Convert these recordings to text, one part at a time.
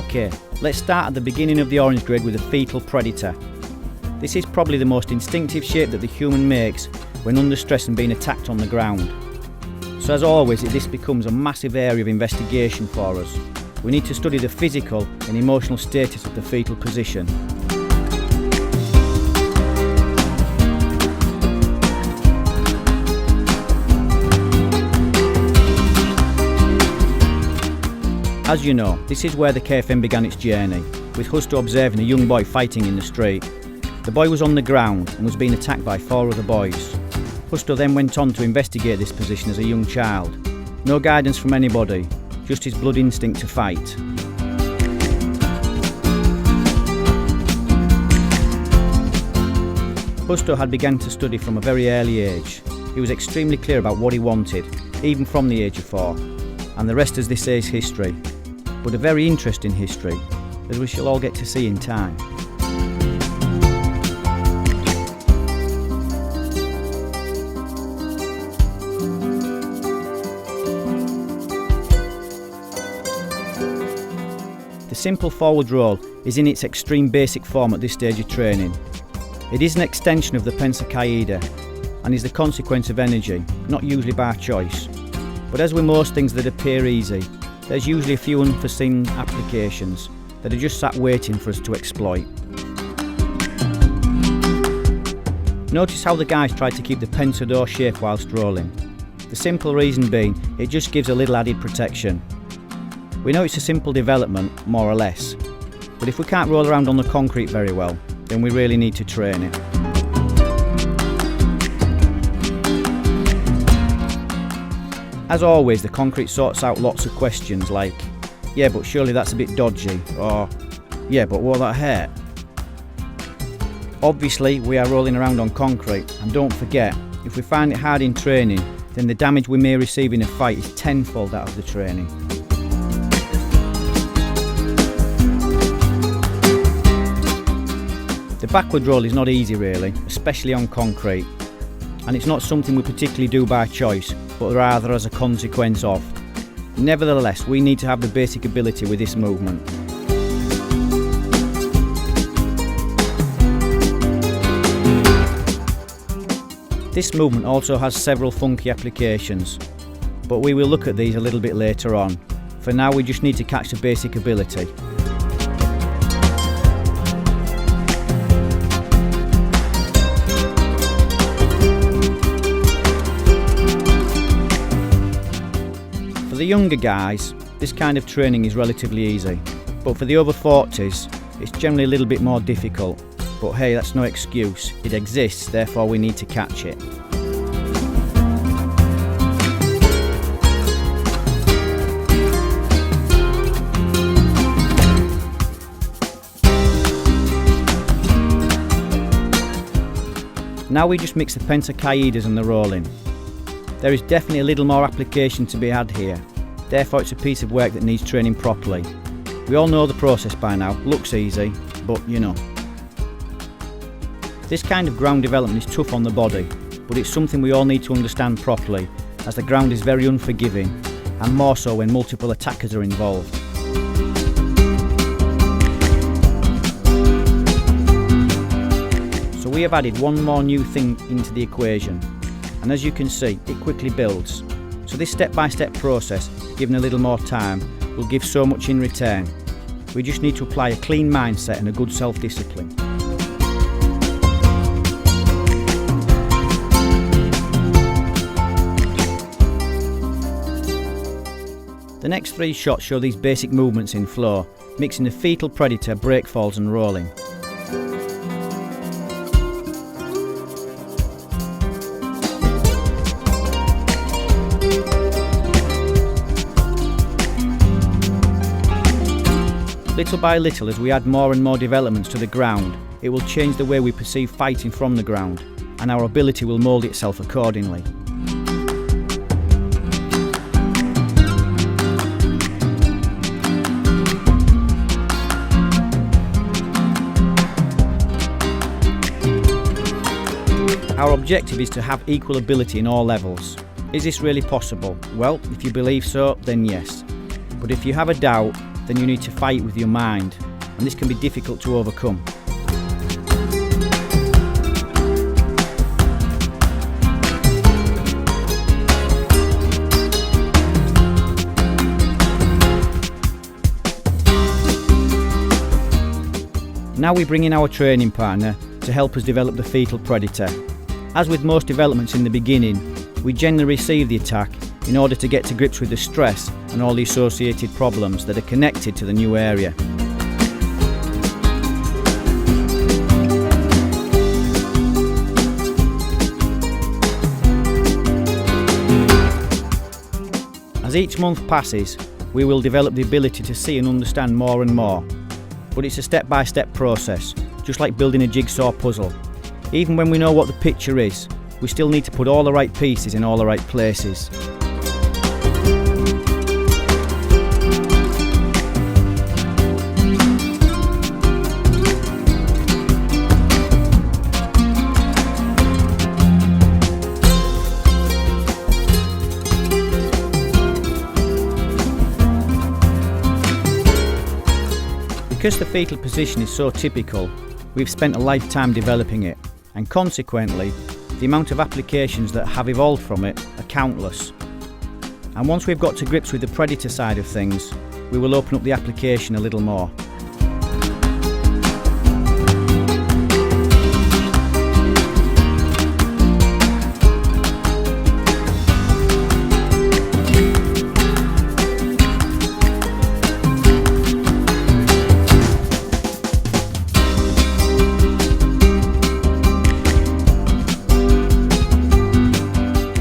Okay, let's start at the beginning of the orange grid with a fetal predator. This is probably the most instinctive shape that the human makes when under stress and being attacked on the ground. So as always, this becomes a massive area of investigation for us. We need to study the physical and emotional status of the fetal position. As you know, this is where the KFM began its journey, with Husto observing a young boy fighting in the street. The boy was on the ground and was being attacked by 4 other boys. Husto then went on to investigate this position as a young child. No guidance from anybody, just his blood instinct to fight. Husto had begun to study from a very early age. He was extremely clear about what he wanted, even from the age of 4. And the rest, as they say, is history. But a very interesting history, as we shall all get to see in time. The simple forward roll is in its extreme basic form at this stage of training. It is an extension of the pensa caída and is the consequence of energy, not usually by choice. But as with most things that appear easy, there's usually a few unforeseen applications that are just sat waiting for us to exploit. Notice how the guys tried to keep the pensador shape whilst rolling. The simple reason being, it just gives a little added protection. We know it's a simple development, more or less, but if we can't roll around on the concrete very well, then we really need to train it. As always, the concrete sorts out lots of questions like, yeah, but surely that's a bit dodgy, or yeah, but will that hurt? Obviously, we are rolling around on concrete, and don't forget, if we find it hard in training, then the damage we may receive in a fight is tenfold out of the training. The backward roll is not easy really, especially on concrete, and it's not something we particularly do by choice, but rather as a consequence of. Nevertheless, we need to have the basic ability with this movement. This movement also has several funky applications, but we will look at these a little bit later on. For now, we just need to catch the basic ability. For the younger guys, this kind of training is relatively easy, but for the over 40s, it's generally a little bit more difficult. But hey, that's no excuse. It exists, therefore we need to catch it. Now we just mix the pensa caídas and the rolling. There is definitely a little more application to be had here, therefore it's a piece of work that needs training properly. We all know the process by now, looks easy, but you know. This kind of ground development is tough on the body, but it's something we all need to understand properly, as the ground is very unforgiving, and more so when multiple attackers are involved. So we have added one more new thing into the equation, and as you can see, it quickly builds. So this step-by-step process, given a little more time, will give so much in return. We just need to apply a clean mindset and a good self-discipline. The next 3 shots show these basic movements in flow, mixing the fetal predator, break falls and rolling. Little by little, as we add more and more developments to the ground, it will change the way we perceive fighting from the ground, and our ability will mould itself accordingly. Our objective is to have equal ability in all levels. Is this really possible? Well, if you believe so, then yes. But if you have a doubt, then you need to fight with your mind, and this can be difficult to overcome. Now we bring in our training partner to help us develop the fetal predator. As with most developments in the beginning, we generally receive the attack in order to get to grips with the stress and all the associated problems that are connected to the new area. As each month passes, we will develop the ability to see and understand more and more. But it's a step-by-step process, just like building a jigsaw puzzle. Even when we know what the picture is, we still need to put all the right pieces in all the right places. Because the fetal position is so typical, we've spent a lifetime developing it, and consequently, the amount of applications that have evolved from it are countless. And once we've got to grips with the predator side of things, we will open up the application a little more.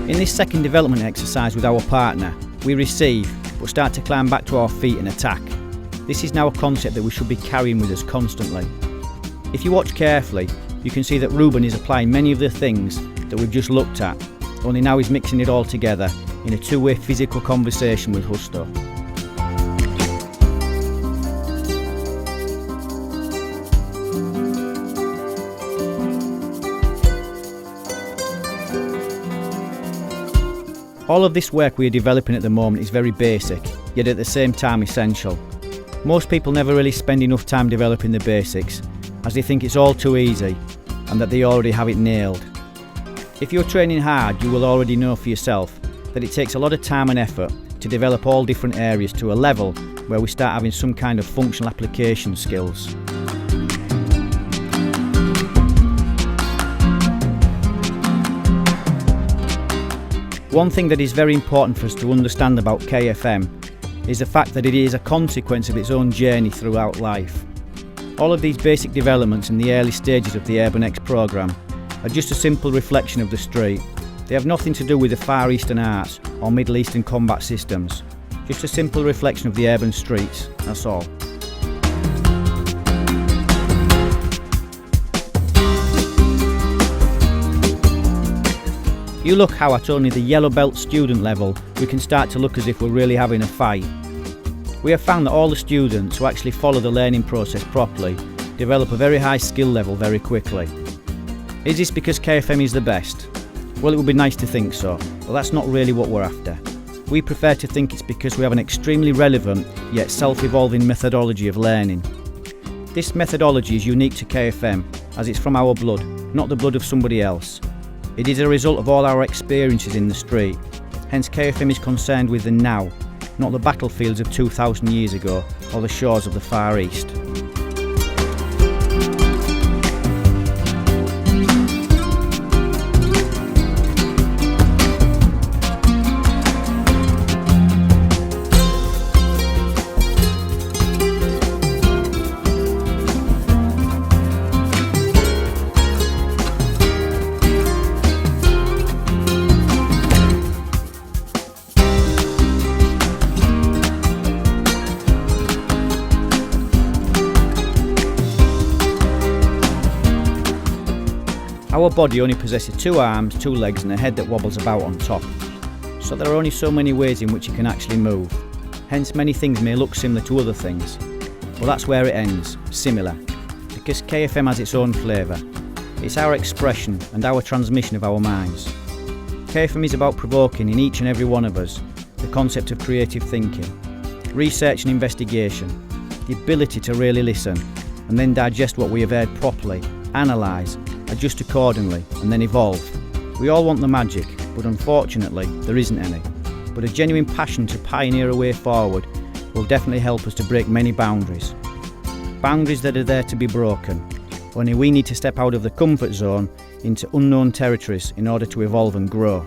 In this second development exercise with our partner, we receive, but start to climb back to our feet and attack. This is now a concept that we should be carrying with us constantly. If you watch carefully, you can see that Ruben is applying many of the things that we've just looked at, only now he's mixing it all together in a two-way physical conversation with Husto. All of this work we are developing at the moment is very basic, yet at the same time essential. Most people never really spend enough time developing the basics, as they think it's all too easy and that they already have it nailed. If you're training hard, you will already know for yourself that it takes a lot of time and effort to develop all different areas to a level where we start having some kind of functional application skills. One thing that is very important for us to understand about KFM is the fact that it is a consequence of its own journey throughout life. All of these basic developments in the early stages of the Urban X programme are just a simple reflection of the street. They have nothing to do with the Far Eastern arts or Middle Eastern combat systems, just a simple reflection of the urban streets, that's all. You look how at only the yellow belt student level we can start to look as if we're really having a fight. We have found that all the students who actually follow the learning process properly develop a very high skill level very quickly. Is this because KFM is the best? Well, it would be nice to think so, but that's not really what we're after. We prefer to think it's because we have an extremely relevant yet self-evolving methodology of learning. This methodology is unique to KFM as it's from our blood, not the blood of somebody else. It is a result of all our experiences in the street, hence KFM is concerned with the now, not the battlefields of 2,000 years ago or the shores of the Far East. Our body only possesses 2 arms, 2 legs and a head that wobbles about on top. So there are only so many ways in which it can actually move. Hence many things may look similar to other things. Well, that's where it ends, similar. Because KFM has its own flavour. It's our expression and our transmission of our minds. KFM is about provoking in each and every one of us the concept of creative thinking. research and investigation, the ability to really listen and then digest what we have heard properly, analyse, adjust accordingly and then evolve. We all want the magic, but unfortunately there isn't any. But a genuine passion to pioneer a way forward will definitely help us to break many boundaries. Boundaries that are there to be broken. Only we need to step out of the comfort zone into unknown territories in order to evolve and grow.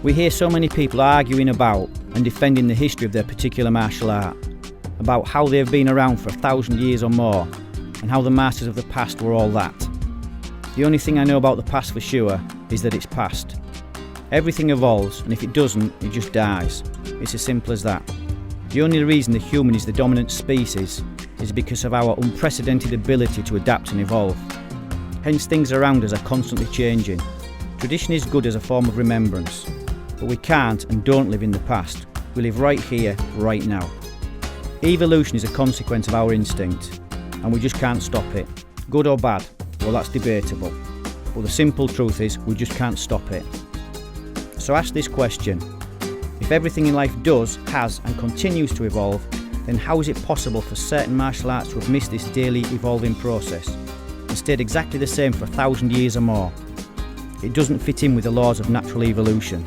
We hear so many people arguing about and defending the history of their particular martial art, about how they have been around for 1,000 years or more, and how the masters of the past were all that. The only thing I know about the past for sure is that it's past. Everything evolves, and if it doesn't, it just dies. It's as simple as that. The only reason the human is the dominant species is because of our unprecedented ability to adapt and evolve. Hence, things around us are constantly changing. Tradition is good as a form of remembrance. But we can't and don't live in the past. We live right here, right now. Evolution is a consequence of our instinct, and we just can't stop it. Good or bad? Well, that's debatable. But the simple truth is, we just can't stop it. So ask this question. If everything in life does, has, and continues to evolve, then how is it possible for certain martial arts to have missed this daily evolving process and stayed exactly the same for 1,000 years or more? It doesn't fit in with the laws of natural evolution.